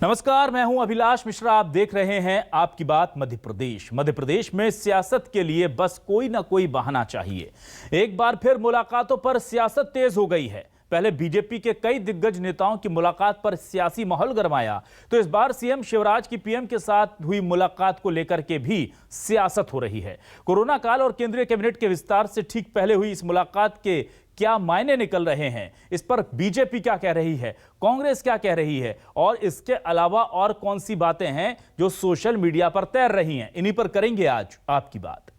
नमस्कार, मैं हूं अभिलाष मिश्रा। आप देख रहे हैं आपकी बात मध्य प्रदेश। मध्य प्रदेश में सियासत के लिए बस कोई ना कोई बहाना चाहिए। एक बार फिर मुलाकातों पर सियासत तेज हो गई है। पहले बीजेपी के कई दिग्गज नेताओं की मुलाकात पर सियासी माहौल गरमाया, तो इस बार सीएम शिवराज की पीएम के साथ हुई मुलाकात को लेकर के भी सियासत हो रही है। कोरोना काल और केंद्रीय कैबिनेट के विस्तार से ठीक पहले हुई इस मुलाकात के क्या मायने निकल रहे हैं, इस पर बीजेपी क्या कह रही है, कांग्रेस क्या कह रही है, और इसके अलावा और कौन सी बातें हैं जो सोशल मीडिया पर तैर रही हैं, इन्हीं पर करेंगे आज आपकी बात।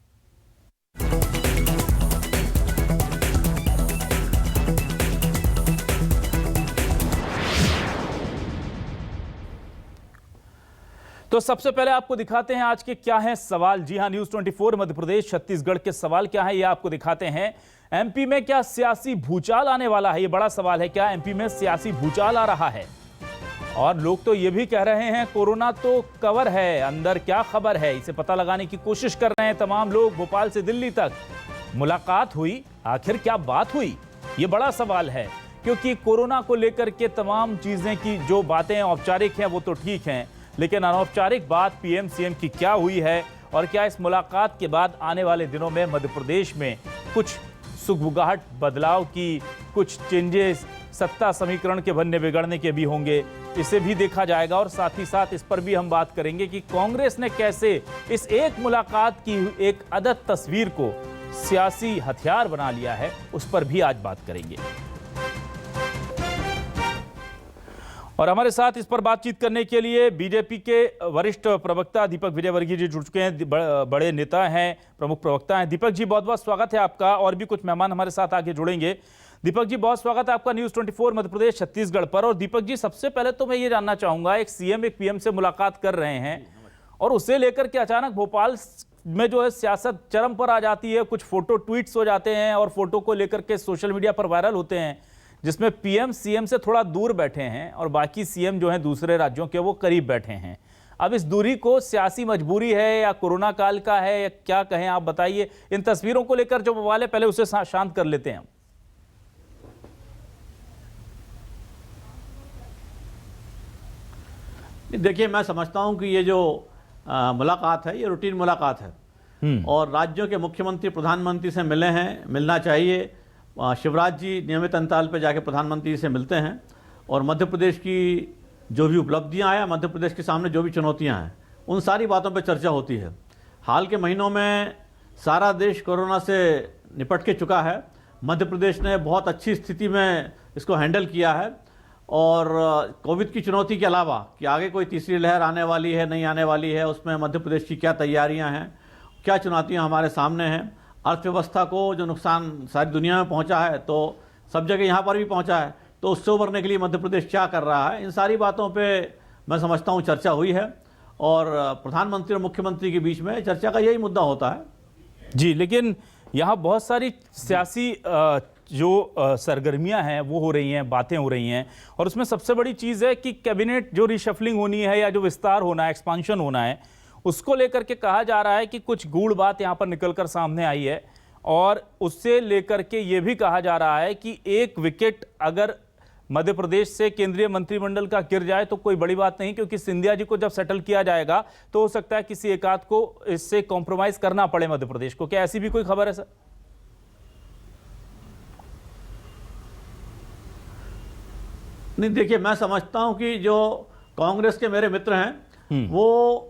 तो सबसे पहले आपको दिखाते हैं आज के क्या हैं सवाल। जी हां, न्यूज 24 मध्य प्रदेश छत्तीसगढ़ के सवाल क्या है ये आपको दिखाते हैं। एमपी में क्या सियासी भूचाल आने वाला है, ये बड़ा सवाल है। क्या एमपी में सियासी भूचाल आ रहा है? और लोग तो ये भी कह रहे हैं कोरोना तो कवर है, अंदर क्या खबर है, इसे पता लगाने की कोशिश कर रहे हैं तमाम लोग। भोपाल से दिल्ली तक मुलाकात हुई, आखिर क्या बात हुई, ये बड़ा सवाल है। क्योंकि कोरोना को लेकर के तमाम चीजें की जो बातें औपचारिक हैं वो तो ठीक हैं, लेकिन अनौपचारिक बात पीएम सीएम की क्या हुई है, और क्या इस मुलाकात के बाद आने वाले दिनों में मध्य प्रदेश में कुछ सुगबुगाहट बदलाव की, कुछ चेंजेस सत्ता समीकरण के बनने बिगड़ने के भी होंगे, इसे भी देखा जाएगा। और साथ ही साथ इस पर भी हम बात करेंगे कि कांग्रेस ने कैसे इस एक मुलाकात की एक अदद तस्वीर को सियासी हथियार बना लिया है, उस पर भी आज बात करेंगे। और हमारे साथ इस पर बातचीत करने के लिए बीजेपी के वरिष्ठ प्रवक्ता दीपक विजयवर्गीय जी जुड़ चुके हैं। बड़े नेता हैं, प्रमुख प्रवक्ता हैं। दीपक जी, बहुत बहुत स्वागत है आपका। और भी कुछ मेहमान हमारे साथ आगे जुड़ेंगे। दीपक जी, बहुत स्वागत है आपका न्यूज 24 मध्य प्रदेश छत्तीसगढ़ पर। और दीपक जी, सबसे पहले तो मैं ये जानना चाहूंगा, एक सीएम एक पीएम से मुलाकात कर रहे हैं और उसे लेकर के अचानक भोपाल में जो है सियासत चरम पर आ जाती है। कुछ फोटो ट्वीट्स हो जाते हैं और फोटो को लेकर के सोशल मीडिया पर वायरल होते हैं, जिसमें पीएम सीएम से थोड़ा दूर बैठे हैं और बाकी सीएम जो हैं दूसरे राज्यों के वो करीब बैठे हैं। अब इस दूरी को सियासी मजबूरी है या कोरोना काल का है या क्या कहें, आप बताइए। इन तस्वीरों को लेकर जो बवाल है पहले उसे शांत कर लेते हैं। देखिए, मैं समझता हूं कि ये जो मुलाकात है ये रूटीन मुलाकात है और राज्यों के मुख्यमंत्री प्रधानमंत्री से मिले हैं, मिलना चाहिए। शिवराज जी नियमित अंतराल पर जाके प्रधानमंत्री से मिलते हैं और मध्य प्रदेश की जो भी उपलब्धियां हैं, मध्य प्रदेश के सामने जो भी चुनौतियां हैं, उन सारी बातों पर चर्चा होती है। हाल के महीनों में सारा देश कोरोना से निपट के चुका है। मध्य प्रदेश ने बहुत अच्छी स्थिति में इसको हैंडल किया है और कोविड की चुनौती के अलावा कि आगे कोई तीसरी लहर आने वाली है नहीं आने वाली है, उसमें मध्य प्रदेश की क्या तैयारियां हैं, क्या चुनौतियां हमारे सामने हैं। अर्थव्यवस्था को जो नुकसान सारी दुनिया में पहुंचा है तो सब जगह यहाँ पर भी पहुंचा है, तो उससे उबरने के लिए मध्य प्रदेश क्या कर रहा है, इन सारी बातों पे मैं समझता हूँ चर्चा हुई है और प्रधानमंत्री और मुख्यमंत्री के बीच में चर्चा का यही मुद्दा होता है। जी, लेकिन यहाँ बहुत सारी सियासी जो सरगर्मियां हैं वो हो रही हैं, बातें हो रही हैं, और उसमें सबसे बड़ी चीज़ है कि कैबिनेट जो रिशफलिंग होनी है या जो विस्तार होना है, एक्सपांशन होना है, उसको लेकर के कहा जा रहा है कि कुछ गूढ़ बात यहाँ पर निकलकर सामने आई है। और उससे लेकर के ये भी कहा जा रहा है कि एक विकेट अगर मध्य प्रदेश से केंद्रीय मंत्रिमंडल का गिर जाए तो कोई बड़ी बात नहीं, क्योंकि सिंधिया जी को जब सेटल किया जाएगा तो हो सकता है किसी एक आध को इससे कॉम्प्रोमाइज करना पड़े मध्य प्रदेश को। क्या ऐसी भी कोई खबर है सर? नहीं, देखिए, मैं समझता हूं कि जो कांग्रेस के मेरे मित्र हैं वो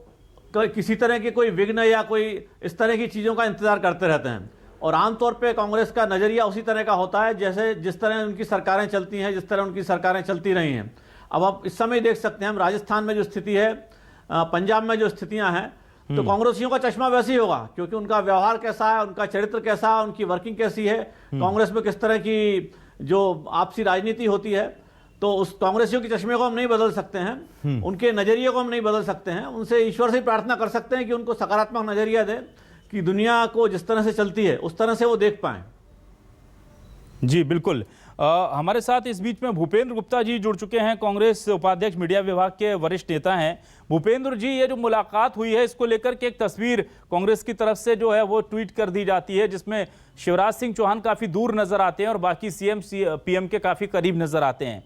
किसी तरह के कोई विघ्न या कोई इस तरह की चीज़ों का इंतजार करते रहते हैं और आमतौर पे कांग्रेस का नज़रिया उसी तरह का होता है जैसे जिस तरह उनकी सरकारें चलती हैं, जिस तरह उनकी सरकारें चलती रही हैं। अब आप इस समय देख सकते हैं, हम राजस्थान में जो स्थिति है, पंजाब में जो स्थितियां हैं, तो कांग्रेसियों का चश्मा वैसे ही होगा, क्योंकि उनका व्यवहार कैसा है, उनका चरित्र कैसा है, उनकी वर्किंग कैसी है, कांग्रेस में किस तरह की जो आपसी राजनीति होती है, तो उस कांग्रेसियों के चश्मे को हम नहीं बदल सकते हैं, उनके नजरिए को हम नहीं बदल सकते हैं। उनसे ईश्वर से प्रार्थना कर सकते हैं कि उनको सकारात्मक नजरिया दे कि दुनिया को जिस तरह से चलती है उस तरह से वो देख पाएं। जी बिल्कुल। हमारे साथ इस बीच में भूपेंद्र गुप्ता जी जुड़ चुके हैं, कांग्रेस उपाध्यक्ष, मीडिया विभाग के वरिष्ठ नेता हैं। भूपेंद्र जी, ये जो मुलाकात हुई है इसको लेकर के एक तस्वीर कांग्रेस की तरफ से जो है वो ट्वीट कर दी जाती है, जिसमें शिवराज सिंह चौहान काफी दूर नजर आते हैं और बाकी सीएम पीएम के काफी करीब नजर आते हैं।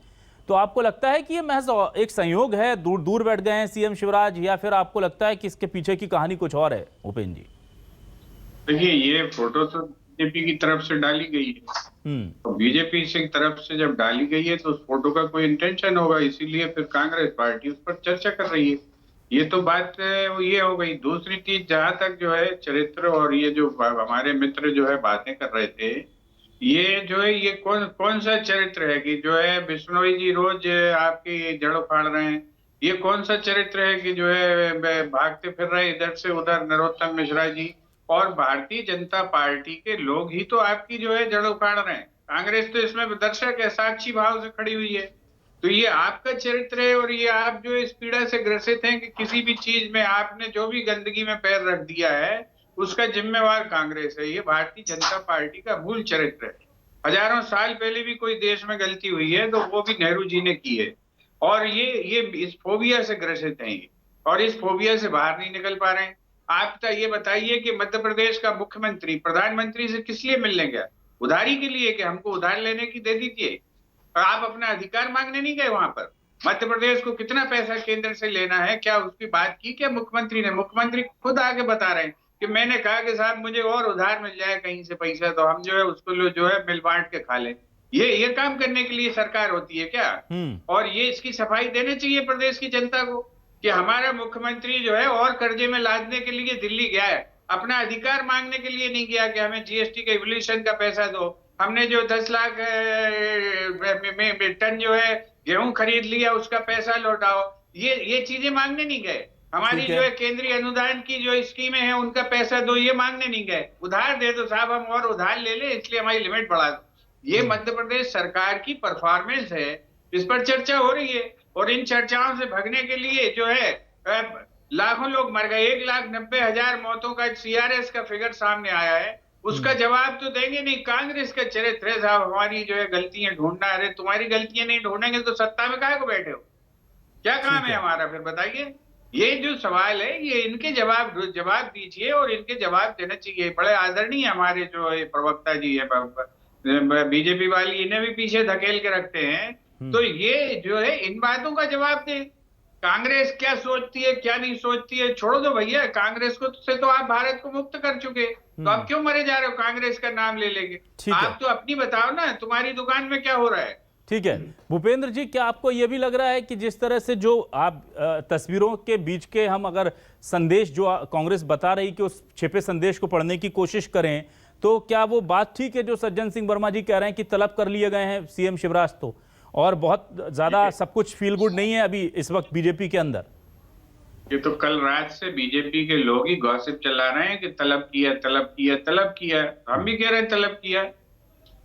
तो आपको लगता है कि ये महज एक संयोग है, दूर दूर बैठ गए हैं सीएम शिवराज, या फिर आपको लगता है कि इसके पीछे की कहानी कुछ और है उपेंद्र जी? देखिए, ये फोटो तो बीजेपी की तरफ से डाली गई है। तो बीजेपी की तरफ से जब डाली गई है तो उस फोटो का कोई इंटेंशन होगा, इसीलिए फिर कांग्रेस पार्टी उस पर चर्चा कर रही है। ये तो बात ये हो गई। दूसरी चीज, जहां तक जो है चरित्र और ये जो हमारे मित्र जो है बातें कर रहे थे, ये जो है ये कौन सा चरित्र है कि जो है बिश्नोई जी रोज आपकी जड़ उखाड़ रहे हैं? ये कौन सा चरित्र है कि जो है भागते फिर रहे इधर से उधर नरोत्तम मिश्रा जी और भारतीय जनता पार्टी के लोग ही तो आपकी जो है जड़ उखाड़ रहे हैं। कांग्रेस तो इसमें दर्शक है, साक्षी भाव से खड़ी हुई है। तो ये आपका चरित्र है और ये आप जो इस पीड़ा से ग्रसित हैं कि किसी भी चीज में आपने जो भी गंदगी में पैर रख दिया है उसका जिम्मेवार कांग्रेस है। ये भारतीय जनता पार्टी का मूल चरित्र है। हजारों साल पहले भी कोई देश में गलती हुई है तो वो भी नेहरू जी ने की है। और ये इस फोबिया से ग्रसित हैं ये, और इस फोबिया से बाहर नहीं निकल पा रहे हैं। आप तो ये बताइए कि मध्य प्रदेश का मुख्यमंत्री प्रधानमंत्री से किस लिए मिलने गया? उधारी के लिए कि हमको उधार लेने की दे दीजिए। और आप अपना अधिकार मांगने नहीं गए वहां पर। मध्य प्रदेश को कितना पैसा केंद्र से लेना है, क्या उसकी बात की क्या मुख्यमंत्री ने? मुख्यमंत्री खुद आगे बता रहे हैं कि मैंने कहा कि साहब मुझे और उधार मिल जाए कहीं से पैसा तो हम जो है उसको जो है मिल बांट के खा लें। ये काम करने के लिए सरकार होती है क्या? और ये इसकी सफाई देने चाहिए प्रदेश की जनता को कि हमारा मुख्यमंत्री जो है और कर्जे में लादने के लिए दिल्ली गया है, अपना अधिकार मांगने के लिए नहीं गया कि हमें जीएसटी के इवोल्यूशन का पैसा दो, हमने जो 10 लाख टन जो है गेहूं खरीद लिया उसका पैसा लौटाओ। ये चीजें मांगने नहीं गए। हमारी जो है केंद्रीय अनुदान की जो स्कीमें हैं उनका पैसा दो, ये मांगने नहीं गए। उधार दे दो साहब, हम और उधार ले लें इसलिए हमारी लिमिट बढ़ा दो। ये मध्य प्रदेश सरकार की परफॉर्मेंस है, इस पर चर्चा हो रही है। और इन चर्चाओं से भगने के लिए जो है लाखों लोग मर गए। 1,90,000 मौतों का सीआरएस का फिगर सामने आया है। उसका जवाब तो देंगे नहीं। कांग्रेस का चरित्र है साहब हमारी जो है गलतियां ढूंढना। अरे तुम्हारी गलतियां नहीं ढूंढेंगे तो सत्ता में काहे को बैठे हो? क्या काम है हमारा फिर बताइए? ये जो सवाल है ये इनके जवाब दीजिए और इनके जवाब देना चाहिए। बड़े आदरणीय हमारे जो प्रवक्ता जी है बीजेपी वाली, इन्हें भी पीछे धकेल के रखते हैं। तो ये जो है इन बातों का जवाब दे। कांग्रेस क्या सोचती है क्या नहीं सोचती है छोड़ो दो भैया। कांग्रेस को से तो आप भारत को मुक्त कर चुके, तो आप क्यों मरे जा रहे हो कांग्रेस का नाम ले लेके? आप तो अपनी बताओ ना, तुम्हारी दुकान में क्या हो रहा है? ठीक है भूपेंद्र जी, क्या आपको यह भी लग रहा है कि जिस तरह से जो आप तस्वीरों के बीच के हम अगर संदेश जो कांग्रेस बता रही कि उस छिपे संदेश को पढ़ने की कोशिश करें, तो क्या वो बात ठीक है जो सज्जन सिंह वर्मा जी कह रहे हैं कि तलब कर लिए गए हैं सीएम शिवराज तो, और बहुत ज्यादा सब कुछ फील गुड नहीं है अभी इस वक्त बीजेपी के अंदर? ये तो कल रात से बीजेपी के लोग ही गॉसिप चला रहे हैं कि तलब किया तलब किया तलब किया। हम भी कह रहे हैं तलब किया।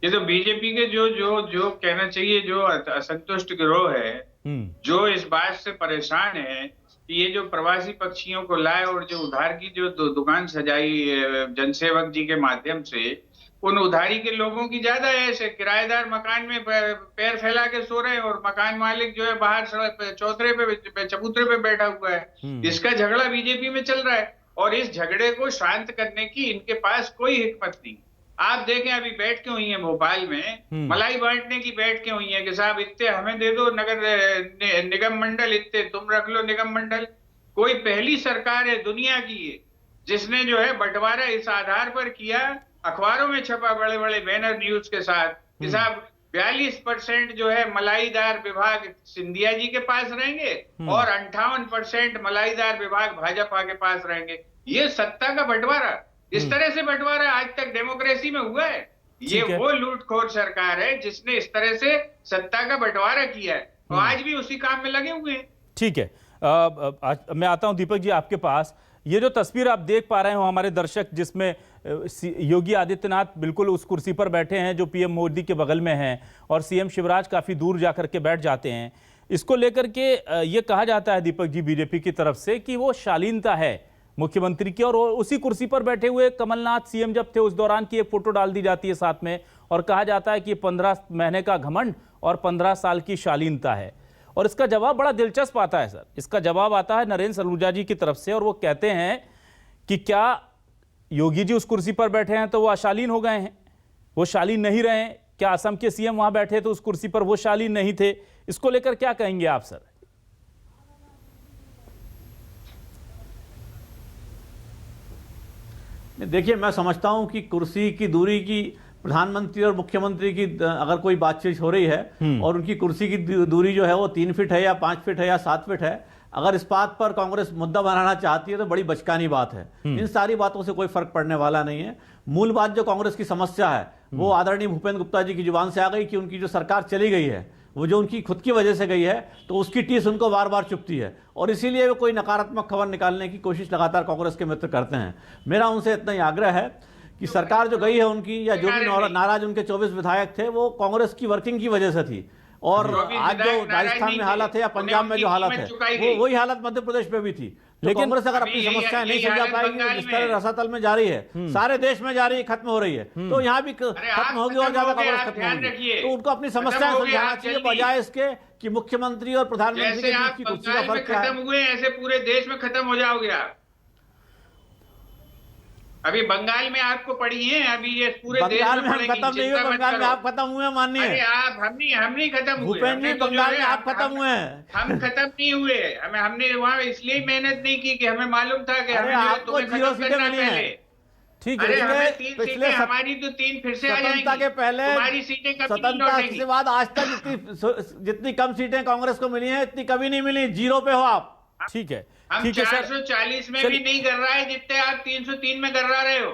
ये तो बीजेपी के जो कहना चाहिए जो असंतुष्ट गिरोह है, जो इस बात से परेशान है कि ये जो प्रवासी पक्षियों को लाए और जो उधार की जो दुकान सजाई जनसेवक जी के माध्यम से, उन उधारी के लोगों की ज्यादा है। ऐसे किराएदार मकान में पैर फैला के सो रहे हैं और मकान मालिक जो है बाहर सड़क चौतरे पे चबूतरे पे बैठा हुआ है। इसका झगड़ा बीजेपी में चल रहा है और इस झगड़े को शांत करने की इनके पास कोई हिकमत नहीं। आप देखें अभी बैठ के हुई है भोपाल में, मलाई बांटने की बैठ के हुई है कि साहब इतने हमें दे दो, नगर निगम मंडल इतने तुम रख लो निगम मंडल। कोई पहली सरकार है दुनिया की ये जिसने जो है बंटवारा इस आधार पर किया, अखबारों में छपा बड़े बड़े बैनर न्यूज के साथ कि साहब 42% जो है मलाईदार विभाग सिंधिया जी के पास रहेंगे और 58% मलाईदार विभाग भाजपा के पास रहेंगे। ये सत्ता का बंटवारा, इस तरह से बंटवारा आज तक डेमोक्रेसी में हुआ है? ये वो लूटखोर सरकार है जिसने इस तरह से सत्ता का बंटवारा किया है और आज भी उसी काम में लगे हुए हैं। ठीक है, मैं आता हूं दीपक जी आपके पास। ये जो तस्वीर आप देख पा रहे हो हमारे दर्शक, जिसमें योगी आदित्यनाथ बिल्कुल उस कुर्सी पर बैठे हैं जो पीएम मोदी के बगल में हैं और सीएम शिवराज काफी दूर जाकर के बैठ जाते हैं, इसको लेकर के ये कहा जाता है दीपक जी बीजेपी की तरफ से कि वो शालीनता है मुख्यमंत्री की, और उसी कुर्सी पर बैठे हुए कमलनाथ सीएम जब थे उस दौरान की एक फोटो डाल दी जाती है साथ में, और कहा जाता है कि 15 महीने का घमंड और 15 साल की शालीनता है। और इसका जवाब बड़ा दिलचस्प आता है सर। इसका जवाब आता है नरेंद्र सलूजा जी की तरफ से, और वो कहते हैं कि क्या योगी जी उस कुर्सी पर बैठे हैं तो वो अशालीन हो गए हैं, वो शालीन नहीं रहे? क्या असम के सीएम वहां बैठे तो उस कुर्सी पर वो शालीन नहीं थे? इसको लेकर क्या कहेंगे आप सर? देखिए, मैं समझता हूं कि कुर्सी की दूरी की प्रधानमंत्री और मुख्यमंत्री की अगर कोई बातचीत हो रही है और उनकी कुर्सी की दूरी जो है वो 3 फीट है या 5 फीट है या 7 फीट है, अगर इस बात पर कांग्रेस मुद्दा बनाना चाहती है तो बड़ी बचकानी बात है। इन सारी बातों से कोई फर्क पड़ने वाला नहीं है। मूल बात जो कांग्रेस की समस्या है वो आदरणीय भूपेंद्र गुप्ता जी की जुबान से आ गई कि उनकी जो सरकार चली गई है वो जो उनकी खुद की वजह से गई है, तो उसकी टीस उनको बार बार चुभती है और इसीलिए वो कोई नकारात्मक खबर निकालने की कोशिश लगातार कांग्रेस के मित्र करते हैं। मेरा उनसे इतना ही आग्रह है कि सरकार जो गई है उनकी, या जो भी नाराज उनके 24 विधायक थे, वो कांग्रेस की वर्किंग की वजह से थी। और आज जो राजस्थान में हालत है या पंजाब में जो हालत है, वो वही हालत मध्य प्रदेश में भी थी। लेकिन कांग्रेस अगर अपनी समस्याएं नहीं सुलझा पाएगी, जिस तरह रसातल में जारी है, सारे देश में जारी, खत्म हो रही है, तो यहाँ भी खत्म होगी और ज्यादा कांग्रेस खत्म होगी। तो उनको अपनी समस्याएं सुलझाना चाहिए, बजाय इसके कि मुख्यमंत्री और प्रधानमंत्री के बीच की कुर्सी का फर्क क्या है। ऐसे पूरे देश में खत्म हो जाओगे आप। अभी बंगाल में आपको पड़ी है, अभी ये पूरे देश में हम खत्म नहीं हुए, बंगाल में आप खत्म हुए माननीय। अरे आप हम नहीं खत्म हुए भूपेंद्र जी, बंगाल में आप खत्म हुए हैं, हम खत्म नहीं हुए। हमने वहाँ इसलिए मेहनत नहीं की कि हमें मालूम था कि हमें आपको 0 सीटें मिली हैं। ठीक है, पिछले हमारी तो 3 फिर से आ जाएंगी। स्वतंत्रता के पहले, हमारी सीटें कभी स्वतंत्रता के बाद आज तक जितनी कम सीटें कांग्रेस को मिली हैं, इतनी कभी नहीं मिली। 0 पे हो आप। ठीक है, हम ठीक है सर। 440 में भी नहीं कर रहा है जितने आप 303 में कर रहे हो।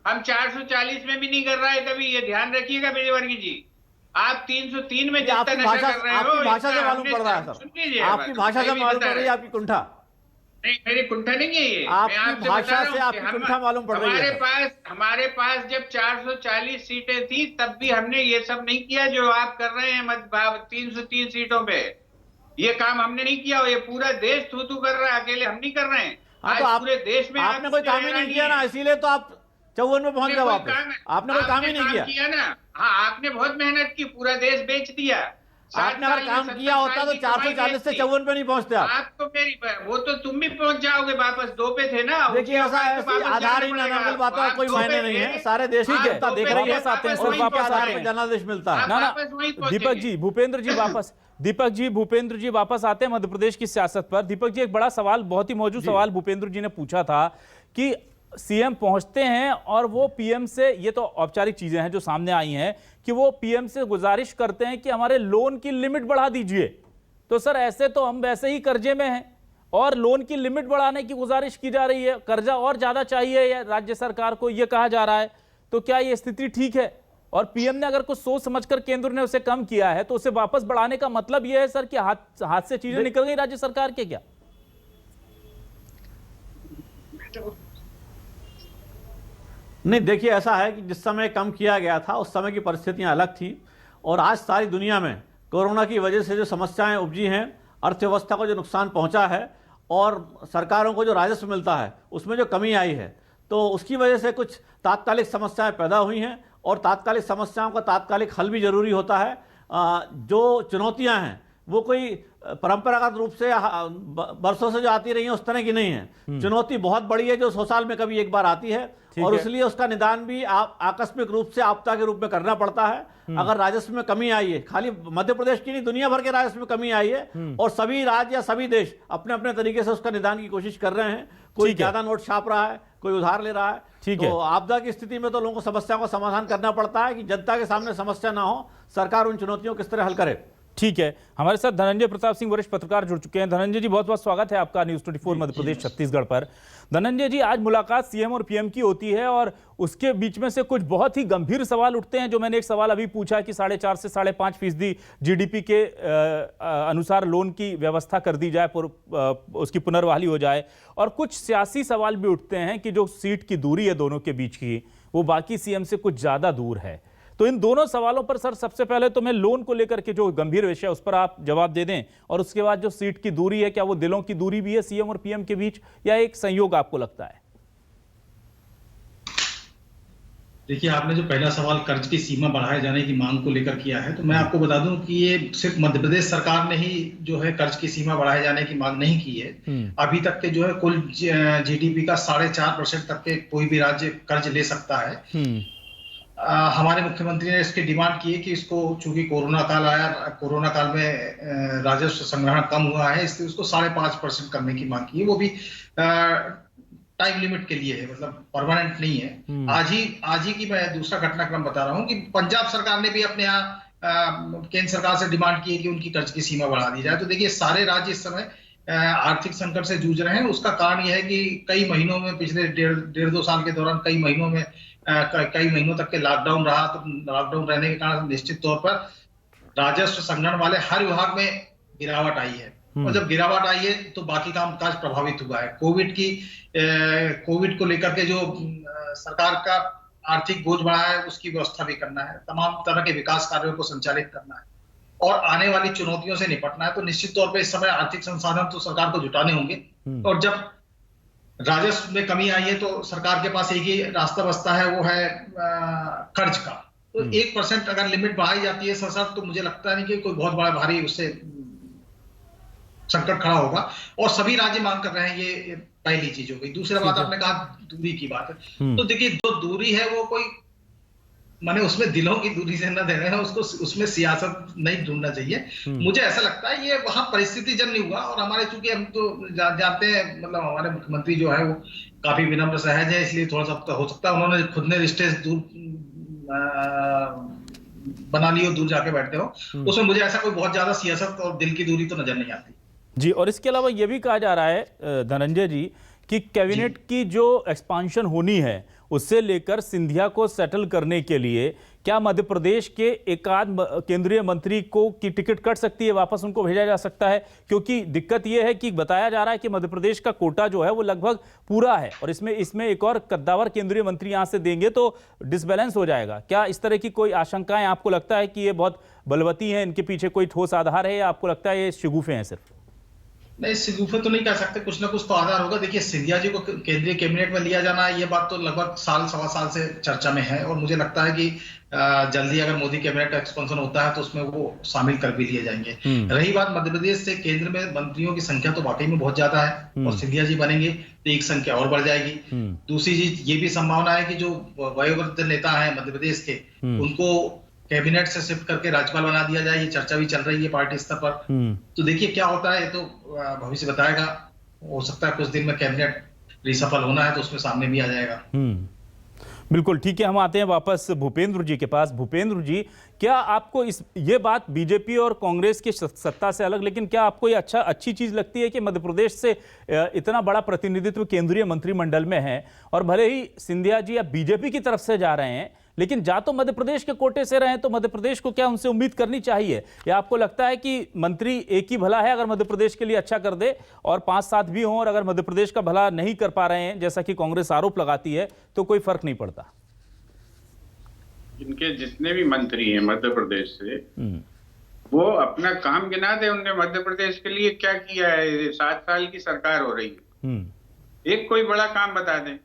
हम 440 में भी नहीं कर रहा है कभी, ये ध्यान रखिएगा मेजवर्गी जी। आप 303 में जितना नशा कर रहे हो, आपकी भाषा से मालूम पड़ रहा है सर, आपकी भाषा से मालूम पड़ रही है आपकी कुंठा। नहीं, मेरी कुंठा नहीं है ये, आपकी भाषा से आपकी कुंठा मालूम पड़ रही है। हमारे पास जब 440 सीटें थी तब भी हमने ये सब नहीं किया जो आप कर रहे हैं 303 सीटों पे। ये काम हमने नहीं किया, ये पूरा देश थू कर रहा है, अकेले हम नहीं कर रहे हैं। आज तो पूरे देश में आपने कोई काम ही नहीं किया ना, इसीलिए तो आप 54 में पहुंच गए वापस। आपने कोई काम ही नहीं किया ना। हाँ, आपने बहुत मेहनत की, पूरा देश बेच दिया। आपने अगर काम किया होता तो 440 से 54 पे नहीं पहुंचते आप तो मेरी वो तो तुम भी पहुंच जाओगे वापस, 2 पे थे ना। देखिए, ऐसा आधारहीन अनावल बातों का कोई मायने नहीं है। सारे देश ठीक है, देख रही है, आते हैं और वापस आधार पर जनादेश मिलता है ना। दीपक जी, भूपेंद्र जी वापस, दीपक जी, भूपेंद्र जी वापस आते हैं मध्य प्रदेश की सियासत पर। दीपक जी, एक बड़ा सवाल, बहुत ही मौजूद सवाल भूपेंद्र जी ने पूछा था कि सीएम पहुंचते हैं और वो पीएम से, ये तो औपचारिक चीजें हैं जो सामने आई हैं, कि वो पीएम से गुजारिश करते हैं कि हमारे लोन की लिमिट बढ़ा दीजिए। तो सर, ऐसे तो हम वैसे ही कर्जे में हैं और लोन की लिमिट बढ़ाने की गुजारिश की जा रही है, कर्जा और ज्यादा चाहिए या राज्य सरकार को, यह कहा जा रहा है। तो क्या ये स्थिति ठीक है? और पीएम ने अगर कुछ सोच समझकर केंद्र ने उसे कम किया है तो उसे वापस बढ़ाने का मतलब यह है सर कि हाथ से चीजें निकल गई राज्य सरकार के क्या? नहीं, देखिए, ऐसा है कि जिस समय कम किया गया था उस समय की परिस्थितियां अलग थी और आज सारी दुनिया में कोरोना की वजह से जो समस्याएं उपजी हैं, अर्थव्यवस्था को जो नुकसान पहुंचा है और सरकारों को जो राजस्व मिलता है उसमें जो कमी आई है, तो उसकी वजह से कुछ तात्कालिक समस्याएं पैदा हुई हैं और तात्कालिक समस्याओं का तात्कालिक हल भी जरूरी होता है। जो चुनौतियां हैं वो कोई परंपरागत रूप से बरसों से जो आती रही है उस तरह की नहीं है। चुनौती बहुत बड़ी है जो 100 साल में कभी एक बार आती है और इसलिए उसका निदान भी आकस्मिक रूप से आपदा के रूप में करना पड़ता है। अगर राजस्व में कमी आई है, खाली मध्य प्रदेश की नहीं, दुनिया भर के राजस्व में कमी आई है और सभी राज्य या सभी देश अपने अपने तरीके से उसका निदान की कोशिश कर रहे हैं। कोई ज्यादा नोट छाप रहा है, कोई उधार ले रहा है। ठीक है, तो आपदा की स्थिति में तो लोगों को समस्या का समाधान करना पड़ता है कि जनता के सामने समस्या ना हो, सरकार उन चुनौतियों को किस तरह हल करे। ठीक है, हमारे साथ धनंजय प्रताप सिंह वरिष्ठ पत्रकार जुड़ चुके हैं। धनंजय जी, बहुत बहुत स्वागत है आपका न्यूज़ 24 मध्य प्रदेश छत्तीसगढ़ पर। धनंजय जी, आज मुलाकात सीएम और पीएम की होती है और उसके बीच में से कुछ बहुत ही गंभीर सवाल उठते हैं। जो मैंने एक सवाल अभी पूछा कि 4.5 से 5.5% जीडीपी के अनुसार लोन की व्यवस्था कर दी जाए, उसकी पुनर्बहाली हो जाए। और कुछ सियासी सवाल भी उठते हैं कि जो सीट की दूरी है दोनों के बीच की, वो बाकी सीएम से कुछ ज्यादा दूर है। तो इन दोनों सवालों पर सर सबसे पहले तो मैं लोन को लेकर के जो गंभीर विषय है उस पर आप जवाब दे दें, और उसके बाद जो सीट की दूरी है, क्या वो दिलों की दूरी भी है सीएम और पीएम के बीच या एक संयोग आपको लगता है? देखिए, आपने जो पहला सवाल कर्ज की सीमा बढ़ाए जाने की मांग को लेकर किया है, तो मैं आपको बता दूं कि ये सिर्फ मध्य प्रदेश सरकार ने ही जो है कर्ज की सीमा बढ़ाए जाने की मांग नहीं की है। अभी तक के जो है कुल जीडीपी का 4.5% तक के कोई भी राज्य कर्ज ले सकता है। हमारे मुख्यमंत्री ने इसकी डिमांड की है कि इसको, चूंकि कोरोना काल आया, कोरोना काल में राजस्व संग्रहण कम हुआ है, इसलिए उसको 5.5% करने की मांग की है। वो भी टाइम लिमिट के लिए है, मतलब परमानेंट नहीं है। आज ही की मैं दूसरा घटनाक्रम बता रहा हूँ कि पंजाब सरकार ने भी अपने यहाँ केंद्र सरकार से डिमांड की है कि उनकी कर्ज की सीमा बढ़ा दी जाए। तो देखिए, सारे राज्य इस समय आर्थिक संकट से जूझ रहे हैं। उसका कारण यह है कि कई महीनों में, पिछले डेढ़ 2 साल के दौरान कई महीनों में कई महीनों तक के लॉकडाउन रहा। तो लॉकडाउन रहने के कारण निश्चित तौर पर राजस्व संग्रहण वाले हर विभाग में गिरावट आई है, और जब गिरावट आई है तो बाकी कामकाज प्रभावित हुआ है। कोविड को लेकर के जो सरकार का आर्थिक बोझ बढ़ा है, उसकी व्यवस्था भी करना है, तमाम तरह के विकास कार्यों को संचालित करना है और आने वाली चुनौतियों से निपटना है। तो निश्चित तौर पर इस समय आर्थिक संसाधन तो सरकार को जुटाने होंगे, और जब राजस्व में कमी आई है तो सरकार के पास एक ही रास्ता बचता है, वो है कर्ज का। तो 1% अगर लिमिट बढ़ाई जाती है सर, तो मुझे लगता नहीं कि कोई बहुत बड़ा भारी उससे संकट खड़ा होगा, और सभी राज्य मांग कर रहे हैं। ये पहली चीज हो गई। दूसरी बात, आपने कहा दूरी की बात है, तो देखिए, जो दूरी है वो कोई माने उसमें दिलों की दूरी से न दे रहे हैं उसको, उसमें सियासत नहीं ढूंढना चाहिए। मुझे ऐसा लगता है ये वहां परिस्थिति जन्य नहीं हुआ, और हमारे, चूंकि हम तो जानते हैं, मतलब हमारे मुख्यमंत्री जो है वो काफी विनम्र सहज है, इसलिए थोड़ा सा हो सकता है उन्होंने खुद ने रिश्ते दूर बना लिए, दूर जाके बैठते हो। उसमें मुझे ऐसा कोई बहुत ज्यादा सियासत और दिल की दूरी तो नजर नहीं आती जी। और इसके अलावा ये भी कहा जा रहा है धनंजय जी कि कैबिनेट की जो एक्सपांशन होनी है, उससे लेकर सिंधिया को सेटल करने के लिए क्या मध्य प्रदेश के एकाध केंद्रीय मंत्री को की टिकट कट सकती है, वापस उनको भेजा जा सकता है? क्योंकि दिक्कत यह है कि बताया जा रहा है कि मध्य प्रदेश का कोटा जो है वो लगभग पूरा है, और इसमें एक और कद्दावर केंद्रीय मंत्री यहां से देंगे तो डिसबैलेंस हो जाएगा। क्या इस तरह की कोई आशंकाएं आपको लगता है कि ये बहुत बलवती हैं, इनके पीछे कोई ठोस आधार है, या आपको लगता है ये शिगुफे हैं सिर्फ? नहीं, सिगुफे तो नहीं कह सकते, कुछ ना कुछ तो आधार होगा। देखिए, सिंधिया जी को केंद्रीय कैबिनेट में लिया जाना है, ये बात तो लगभग सवा साल से चर्चा में है, और मुझे लगता है कि जल्दी अगर मोदी कैबिनेट का एक्सपेंशन होता है तो उसमें वो शामिल कर भी लिए जाएंगे। रही बात मध्य प्रदेश से केंद्र में मंत्रियों की संख्या, तो वाकई में बहुत ज्यादा है, और सिंधिया जी बनेंगे तो एक संख्या और बढ़ जाएगी। दूसरी चीज ये भी संभावना है कि जो वयोवृद्ध नेता है मध्य प्रदेश के, उनको कैबिनेट से शिफ्ट करके राज्यपाल बना दिया जाए। ये चर्चा भी चल रही है पार्टी स्तर पर। तो देखिए क्या होता है, ये तो भविष्य बताएगा। हो सकता है कुछ दिन में कैबिनेट रिसफल होना है तो उसमें सामने भी आ जाएगा। बिल्कुल ठीक है। हम आते हैं वापस भूपेंद्र जी के पास। भूपेंद्र जी, क्या आपको ये बात बीजेपी और कांग्रेस की सत्ता से अलग, लेकिन क्या आपको ये अच्छी चीज लगती है कि मध्य प्रदेश से इतना बड़ा प्रतिनिधित्व केंद्रीय मंत्रिमंडल में है, और भले ही सिंधिया जी अब बीजेपी की तरफ से जा रहे हैं, लेकिन जा तो मध्य प्रदेश के कोटे से रहे, तो मध्य प्रदेश को क्या उनसे उम्मीद करनी चाहिए, या आपको लगता है कि मंत्री एक ही भला है, अगर मध्य प्रदेश के लिए अच्छा कर दे और 5-7 भी हों, और अगर मध्य प्रदेश का भला नहीं कर पा रहे हैं जैसा कि कांग्रेस आरोप लगाती है, तो कोई फर्क नहीं पड़ता? इनके जितने भी मंत्री हैं मध्य प्रदेश से, वो अपना काम गिना दे, उनने मध्य प्रदेश के लिए क्या किया है। 7 साल की सरकार हो रही है, एक कोई बड़ा काम बता दें।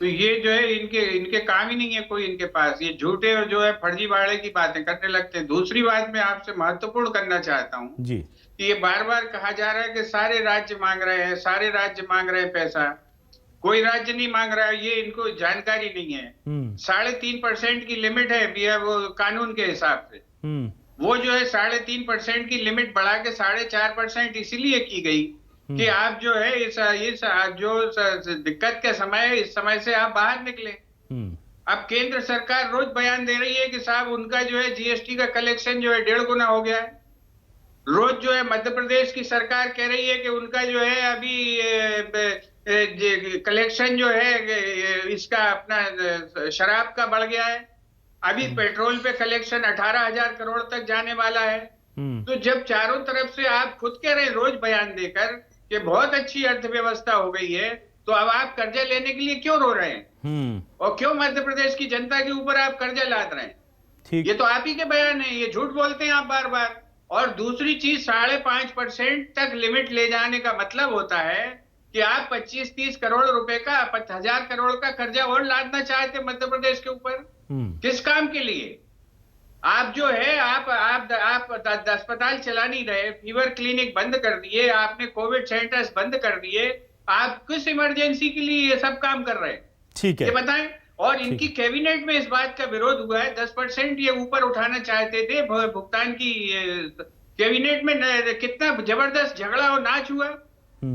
तो ये जो है इनके काम ही नहीं है कोई इनके पास। ये झूठे और जो है फर्जीवाड़े की बातें करने लगते हैं। दूसरी बात मैं आपसे महत्वपूर्ण करना चाहता हूँ जी, कि ये बार बार कहा जा रहा है कि सारे राज्य मांग रहे हैं, सारे राज्य मांग रहे हैं पैसा। कोई राज्य नहीं मांग रहा है, ये इनको जानकारी नहीं है। 3.5% की लिमिट है वो कानून के हिसाब से। वो जो है 3.5% की लिमिट बढ़ा के 4.5% इसीलिए की गई कि आप जो है इस जो दिक्कत का समय है, इस समय से आप बाहर निकले। अब केंद्र सरकार रोज बयान दे रही है कि साहब उनका जो है जीएसटी का कलेक्शन जो है 1.5 गुना हो गया है। रोज जो है मध्य प्रदेश की सरकार कह रही है कि उनका जो है अभी कलेक्शन जो है इसका अपना शराब का बढ़ गया है। अभी पेट्रोल पे कलेक्शन 18,000 करोड़ तक जाने वाला है। तो जब चारों तरफ से आप खुद कह रहे हैं रोज बयान देकर कि बहुत अच्छी अर्थव्यवस्था हो गई है, तो अब आप कर्जा लेने के लिए क्यों रो रहे हैं? और क्यों मध्य प्रदेश की जनता के ऊपर आप कर्जा लाद रहे हैं? ये तो आप ही के बयान है, ये झूठ बोलते हैं आप बार बार। और दूसरी चीज, 5.5% तक लिमिट ले जाने का मतलब होता है कि आप 25-30 करोड़ रुपए का 1000 करोड़ का कर्जा और लादना चाहते मध्य प्रदेश के ऊपर। किस काम के लिए? आप जो है आप अस्पताल चला नहीं रहे, फीवर क्लिनिक बंद कर दिए, आपने कोविड सेंटर्स बंद कर दिए। आप किस इमरजेंसी के लिए ये सब काम कर रहे हैं? ठीक है, ये बताएं। और इनकी कैबिनेट में इस बात का विरोध हुआ है, 10% ये ऊपर उठाना चाहते थे भुगतान की। कैबिनेट में कितना जबरदस्त झगड़ा और नाच हुआ।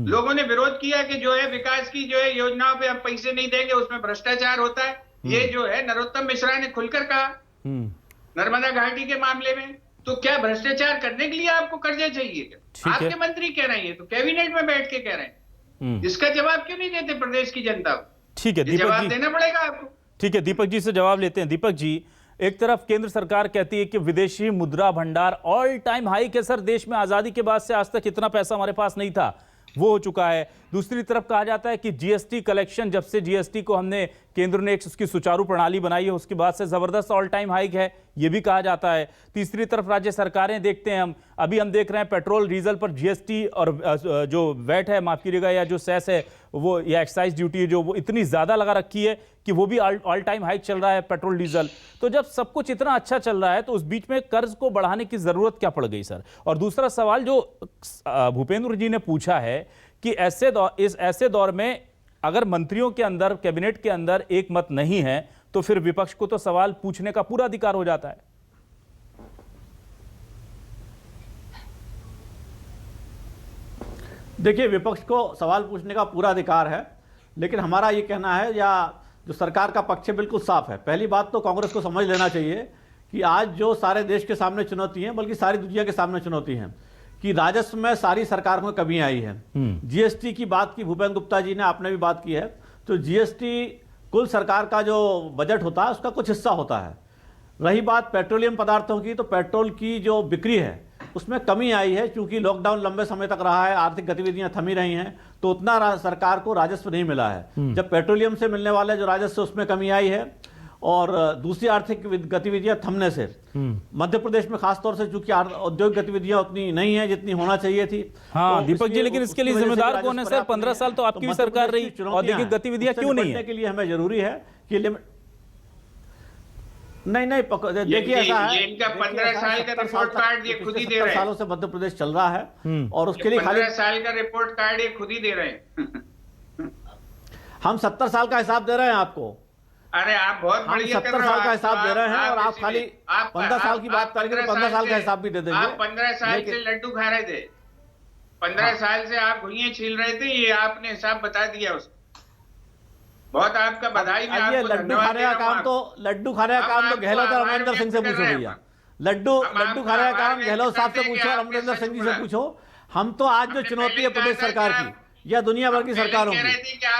लोगों ने विरोध किया कि जो है विकास की जो है योजनाओं पे हम पैसे नहीं देंगे, उसमें भ्रष्टाचार होता है। ये जो है नरोत्तम मिश्रा ने खुलकर कहा नर्मदा घाटी के मामले में। तो क्या भ्रष्टाचार करने के लिए आपको कर्जे चाहिए क्या? आपके मंत्री कह रहे हैं, तो कैबिनेट में बैठ के कह रहे हैं। इसका जवाब क्यों नहीं देते प्रदेश की जनता को? ठीक है, दीपक जवाब जी देना पड़ेगा आपको। ठीक है, दीपक जी से जवाब लेते हैं। दीपक जी, एक तरफ केंद्र सरकार कहती है कि विदेशी मुद्रा भंडार ऑल टाइम हाई के सर, देश में आजादी के बाद से आज तक इतना पैसा हमारे पास नहीं था, वो हो चुका है। दूसरी तरफ कहा जाता है कि जीएसटी कलेक्शन, जब से जीएसटी को हमने केंद्र ने एक उसकी सुचारू प्रणाली बनाई है, उसके बाद से जबरदस्त ऑल टाइम हाइक है, ये भी कहा जाता है। तीसरी तरफ राज्य सरकारें देखते हैं, हम देख रहे हैं पेट्रोल डीजल पर जीएसटी और जो वैट है, माफ कीजिएगा, या जो सेस है वो, या एक्साइज ड्यूटी है जो, वो इतनी ज्यादा लगा रखी है कि वो भी ऑल टाइम हाइक चल रहा है पेट्रोल डीजल। तो जब सब कुछ इतना अच्छा चल रहा है तो उस बीच में कर्ज को बढ़ाने की जरूरत क्या पड़ गई सर? और दूसरा सवाल जो भूपेंद्र जी ने पूछा है कि इस ऐसे दौर में अगर मंत्रियों के अंदर, कैबिनेट के अंदर एक मत नहीं है, तो फिर विपक्ष को तो सवाल पूछने का पूरा अधिकार हो जाता है। देखिए, विपक्ष को सवाल पूछने का पूरा अधिकार है, लेकिन हमारा ये कहना है, या जो सरकार का पक्ष है, बिल्कुल साफ है। पहली बात तो कांग्रेस को समझ लेना चाहिए कि आज जो सारे देश के सामने चुनौती है, बल्कि सारी दुनिया के सामने चुनौती है, कि राजस्व में सारी सरकार में कमी आई है। जीएसटी की बात की भूपेंद्र गुप्ता जी ने, आपने भी बात की है, तो जीएसटी कुल सरकार का जो बजट होता है उसका कुछ हिस्सा होता है। रही बात पेट्रोलियम पदार्थों की, तो पेट्रोल की जो बिक्री है उसमें कमी आई है, क्योंकि लॉकडाउन लंबे समय तक रहा है, आर्थिक गतिविधियां थमी रही हैं, तो उतना सरकार को राजस्व नहीं मिला है। जब पेट्रोलियम से मिलने वाले जो राजस्व, उसमें कमी आई है, और दूसरी आर्थिक गतिविधियां थमने से मध्य प्रदेश में खासतौर से चूंकि औद्योगिक गतिविधियां उतनी नहीं है जितनी होना चाहिए थी। हाँ तो दीपक जी, लेकिन इसके लिए जिम्मेदार कौन है सर? 15 साल तो आपकी भी सरकार रही, औद्योगिक गतिविधियां क्यों नहीं है? के लिए हमें जरूरी है कि नहीं देखिए, ऐसा है, ये इनका 15 साल का रिपोर्ट कार्ड ये खुद ही दे रहे हैं। सालों से मध्य प्रदेश चल रहा है, और उसके लिए 15 साल का रिपोर्ट कार्ड ये खुद ही दे रहे हैं। हम 70 साल का हिसाब दे रहे हैं आपको। अरे आप बहुत बढ़िया कर 70 साल का हिसाब दे रहे हैं, और आप खाली 15 साल की बात करेंगे तो 15 साल का हिसाब भी दे देंगे। आप 15 साल से लड्डू खा रहे थे, 15 साल से आप घुइयां छील रहे थे, ये आपने हिसाब बता दिया उसको। बहुत आपका बधाई। लड्डू खाने का काम तो गहलोत और अमरिंदर सिंह से पूछो भैया। लड्डू खाने का काम गहलोत साहब से पूछो और अमरिंदर सिंह जी से पूछो। हम तो आज जो चुनौती है प्रदेश सरकार की या दुनिया भर की सरकारों की,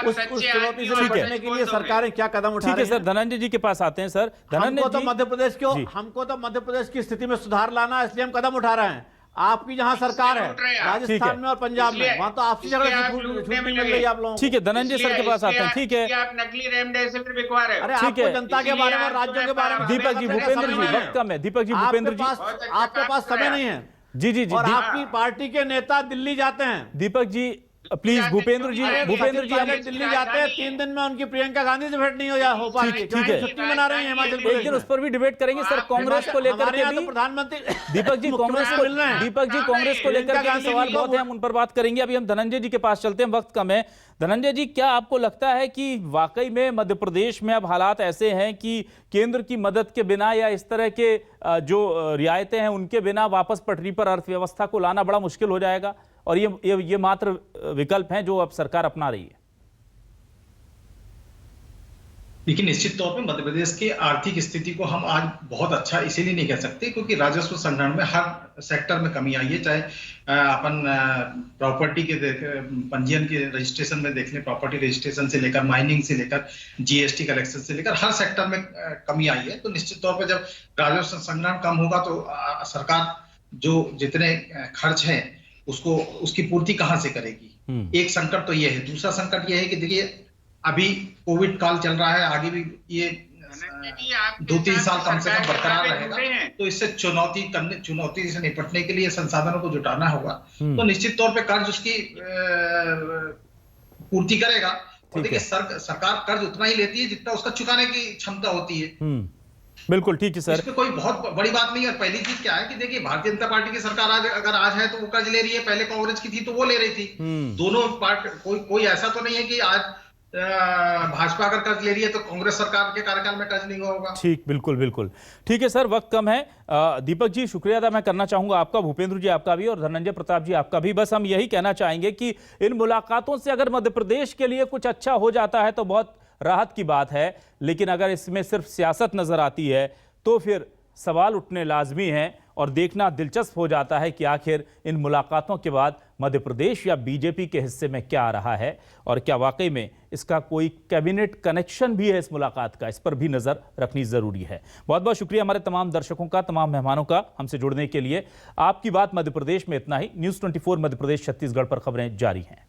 उस चुनौती से निपटने के लिए सरकारें क्या कदम उठा रही हैं? ठीक है सर, धनंजय जी के पास आते हैं। सर हमको तो मध्य प्रदेश की स्थिति में सुधार लाना है, इसलिए हम कदम उठा रहे हैं। आपकी जहां सरकार है राजस्थान में और पंजाब में, वहां तो आपसी झगड़े छूट मिल रही है आप लोगों को। ठीक है, धनंजय सर के पास आते हैं। ठीक है, आप नकली रेमडेसिविर बिकवा रहे हो। अरे आपको जनता के बारे में, राज्यों के बारे में, दीपक जी, भूपेंद्र जी, वक्त कम है। दीपक जी, भूपेंद्र जी, आपके पास समय नहीं है। जी, और आपकी पार्टी के नेता दिल्ली जाते हैं। दीपक जी प्लीज, भूपेंद्र जी दिल्ली जाते हैं, 3 दिन में उनकी प्रियंका गांधी से भेंट नहीं हो पा रही, क्योंकि छुट्टी मना रही है हिमाचल प्रदेश। एक दिन उस पर भी डिबेट करेंगे सर, कांग्रेस को लेकर के भी। प्रधानमंत्री दीपक जी, कांग्रेस को लेकर के सवाल बहुत है, हम उन पर बात करेंगे। अभी हम धनंजय जी के पास चलते हैं, वक्त कम है। धनंजय जी, क्या आपको लगता है कि वाकई में मध्य प्रदेश में अब हालात ऐसे हैं कि केंद्र की मदद के बिना या इस तरह के जो रियायतें हैं उनके बिना वापस पटरी पर अर्थव्यवस्था को लाना बड़ा मुश्किल हो जाएगा, और ये मात्र विकल्प हैं जो अब सरकार अपना रही है? लेकिन निश्चित तौर पे मध्य प्रदेश की आर्थिक स्थिति को हम आज बहुत अच्छा इसीलिए नहीं कह सकते क्योंकि राजस्व संग्रहण में हर सेक्टर में कमी आई है। चाहे अपन प्रॉपर्टी के पंजीयन के रजिस्ट्रेशन में देख लें, प्रॉपर्टी रजिस्ट्रेशन से लेकर माइनिंग से लेकर जीएसटी कलेक्शन से लेकर हर सेक्टर में कमी आई है। तो निश्चित तौर पर जब राजस्व संग्रहण कम होगा तो सरकार जो जितने खर्च है उसकी पूर्ति कहां से करेगी? एक संकट तो ये है। दूसरा संकट ये है कि देखिए अभी कोविड काल चल रहा है, आगे भी ये 2-3 साल कम से कम बरकरार रहेगा, तो इससे चुनौती से निपटने के लिए संसाधनों को जुटाना होगा। तो निश्चित तौर पे कर्ज उसकी पूर्ति करेगा। और देखिए सरकार कर्ज उतना ही लेती है जितना उसका चुकाने की क्षमता होती है। बिल्कुल ठीक है सर, इसमें कोई बहुत बड़ी बात नहीं है। पहली चीज क्या है कि देखिए भारतीय जनता पार्टी की सरकार आज है तो वो कर्ज ले रही है, पहले कांग्रेस की थी तो वो ले रही थी। दोनों पार्टी कोई ऐसा तो नहीं है कि आज भाजपा अगर कर्ज ले रही है तो कांग्रेस सरकार के कार्यकाल में कर्ज नहीं होगा। ठीक, बिल्कुल बिल्कुल ठीक है सर, वक्त कम है। दीपक जी शुक्रिया अदा मैं करना चाहूंगा आपका, भूपेंद्र जी आपका भी, और धनंजय प्रताप जी आपका भी। बस हम यही कहना चाहेंगे कि इन मुलाकातों से अगर मध्य प्रदेश के लिए कुछ अच्छा हो जाता है तो बहुत राहत की बात है, लेकिन अगर इसमें सिर्फ सियासत नजर आती है तो फिर सवाल उठने लाजमी हैं और देखना दिलचस्प हो जाता है कि आखिर इन मुलाकातों के बाद मध्य प्रदेश या बीजेपी के हिस्से में क्या आ रहा है, और क्या वाकई में इसका कोई कैबिनेट कनेक्शन भी है इस मुलाकात का, इस पर भी नजर रखनी जरूरी है। बहुत बहुत शुक्रिया हमारे तमाम दर्शकों का, तमाम मेहमानों का हमसे जुड़ने के लिए। आपकी बात मध्य प्रदेश में इतना ही। न्यूज़ 24 मध्य प्रदेश छत्तीसगढ़ पर खबरें जारी हैं।